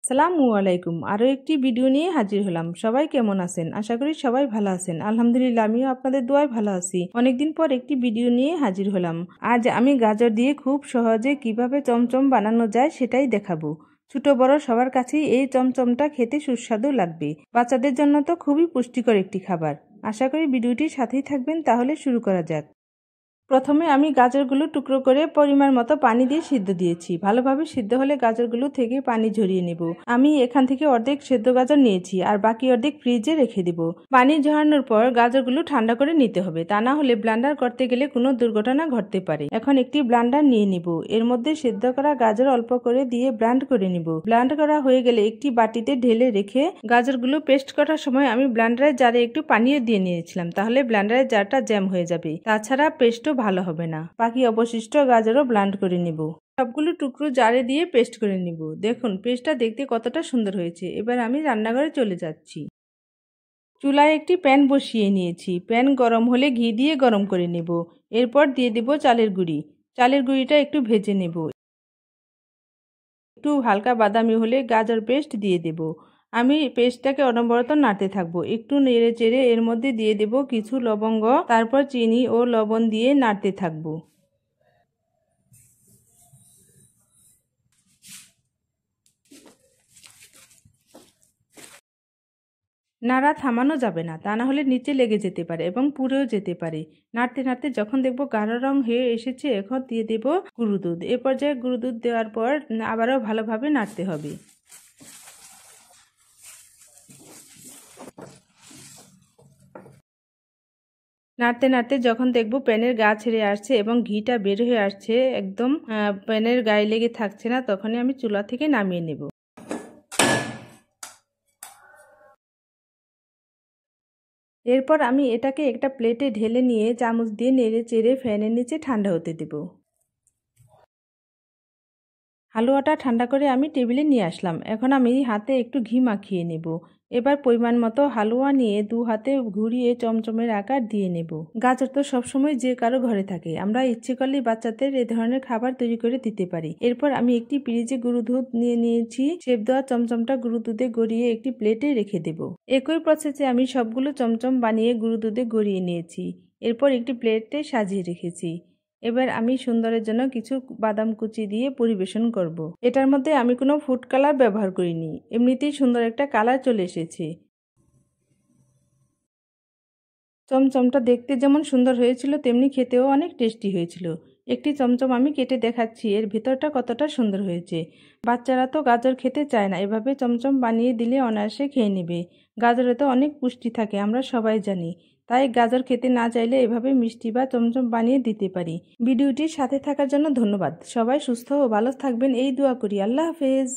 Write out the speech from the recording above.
আসসালামু আলাইকুম। আরও একটি ভিডিও নিয়ে হাজির হলাম। সবাই কেমন আছেন? আশা করি সবাই ভালো আছেন। আলহামদুলিল্লাহ, আমিও আপনাদের দোয়ায় ভালো আছি। অনেকদিন পর একটি ভিডিও নিয়ে হাজির হলাম। আজ আমি গাজর দিয়ে খুব সহজে কিভাবে চমচম বানানো যায় সেটাই দেখাবো। ছোট বড় সবার কাছেই এই চমচমটা খেতে সুস্বাদু লাগবে। বাচ্চাদের জন্য তো খুবই পুষ্টিকর একটি খাবার। আশা করি ভিডিওটির সাথেই থাকবেন। তাহলে শুরু করা যাক। প্রথমে আমি গাজরগুলো টুকরো করে পরিমাণ মতো পানি দিয়ে সিদ্ধ দিয়েছি। ভালোভাবে সিদ্ধ হলে গাজরগুলো থেকে পানি ঝরিয়ে নেব। আমি এখান থেকে অর্ধেক সেদ্ধ গাজর নিয়েছি আর বাকি অর্ধেক ফ্রিজে রেখে দেব। পানি ঝরানোর পর গাজরগুলো ঠান্ডা করে নিতে হবে, তা না হলে ব্লেন্ডার করতে গেলে কোনো দুর্ঘটনা ঘটতে পারে। এখন একটি ব্লেন্ডার নিয়ে নিব। এর মধ্যে সিদ্ধ করা গাজর অল্প করে দিয়ে ব্লেন্ড করে নিব। ব্লেন্ড করা হয়ে গেলে একটি বাটিতে ঢেলে রেখে গাজরগুলো পেস্ট করার সময় আমি ব্লেন্ডারের জারে একটু পানিও দিয়ে নিয়েছিলাম, তাহলে ব্লেন্ডারের জারটা জ্যাম হয়ে যাবে। তাছাড়া পেস্টও ভালো হবে না। বাকি অবশিষ্ট গাজরও ব্লেন্ড করে নিব। সবগুলো টুকরো জারে দিয়ে পেস্ট করে নিব। দেখুন পেস্টটা দেখতে কতটা সুন্দর হয়েছে। এবার আমি রান্নাঘরে চলে যাচ্ছি। চুলায় একটি প্যান বসিয়ে নিয়েছি। প্যান গরম হলে ঘি দিয়ে গরম করে নেব। এরপর দিয়ে দেব চালের গুঁড়ি। চালের গুঁড়িটা একটু ভেজে নেব। একটু হালকা বাদামি হলে গাজর পেস্ট দিয়ে দেব। আমি পেস্টটাকে অনবরত নাড়তে থাকবো। একটু নেড়ে চেড়ে এর মধ্যে দিয়ে দেব কিছু লবঙ্গ, তারপর চিনি ও লবণ দিয়ে নাড়তে থাকবো। নাড়া থামানো যাবে না, তা না হলে নিচে লেগে যেতে পারে এবং পুড়েও যেতে পারে। নাড়তে নাড়তে যখন দেখবো গাঢ় রং হয়ে এসেছে, এখন দিয়ে দেব গুঁড়ো দুধ। এ পর্যায়ে গুঁড়ো দুধ দেওয়ার পর আবারও ভালোভাবে নাড়তে হবে। নাড়তে নাড়তে যখন দেখব প্যানের গা ছেড়ে আসছে এবং ঘিটা বের হয়ে আসছে, একদম প্যানের গায়ে লেগে থাকছে না, তখনই আমি চুলা থেকে নামিয়ে নেব। এরপর আমি এটাকে একটা প্লেটে ঢেলে নিয়ে চামচ দিয়ে নেড়ে চেড়ে ফ্যানের নিচে ঠান্ডা হতে দেব। হালুয়াটা ঠান্ডা করে আমি টেবিলে নিয়ে আসলাম। এখন আমি হাতে একটু ঘি মাখিয়ে নেব। এবার পরিমাণ মতো হালুয়া নিয়ে দু হাতে ঘুরিয়ে চমচমের আকার দিয়ে নেব। গাজর তো সবসময় যে কারো ঘরে থাকে, আমরা ইচ্ছে করলেই বাচ্চাদের এ ধরনের খাবার তৈরি করে দিতে পারি। এরপর আমি একটি পিরিজে গুঁড়ো দুধ নিয়ে নিয়েছি। শেপ দেওয়া চমচমটা গুঁড়ো দুধে গড়িয়ে একটি প্লেটে রেখে দেব। একই প্রসেসে আমি সবগুলো চমচম বানিয়ে গুঁড়ো দুধে গড়িয়ে নিয়েছি। এরপর একটি প্লেটে সাজিয়ে রেখেছি। এবার আমি সুন্দরের জন্য কিছু বাদাম কুচি দিয়ে পরিবেশন করব। এটার মধ্যে আমি কোনো ফুড কালার ব্যবহার করিনি, এমনিতেই সুন্দর একটা কালার চলে এসেছে। চমচমটা দেখতে যেমন সুন্দর হয়েছিল, তেমনি খেতেও অনেক টেস্টি হয়েছিল। একটি চমচম আমি কেটে দেখাচ্ছি, এর ভিতরটা কতটা সুন্দর হয়েছে। বাচ্চারা তো গাজর খেতে চায় না, এভাবে চমচম বানিয়ে দিলে অনায়াসে খেয়ে নেবে। গাজরে তো অনেক পুষ্টি থাকে, আমরা সবাই জানি। তাই গাজর খেতে না চাইলে এভাবে মিষ্টি বা চমচম বানিয়ে দিতে পারি। ভিডিওটির সাথে থাকার জন্য ধন্যবাদ। সবাই সুস্থ ও ভালো থাকবেন এই দোয়া করি। আল্লাহ হাফেজ।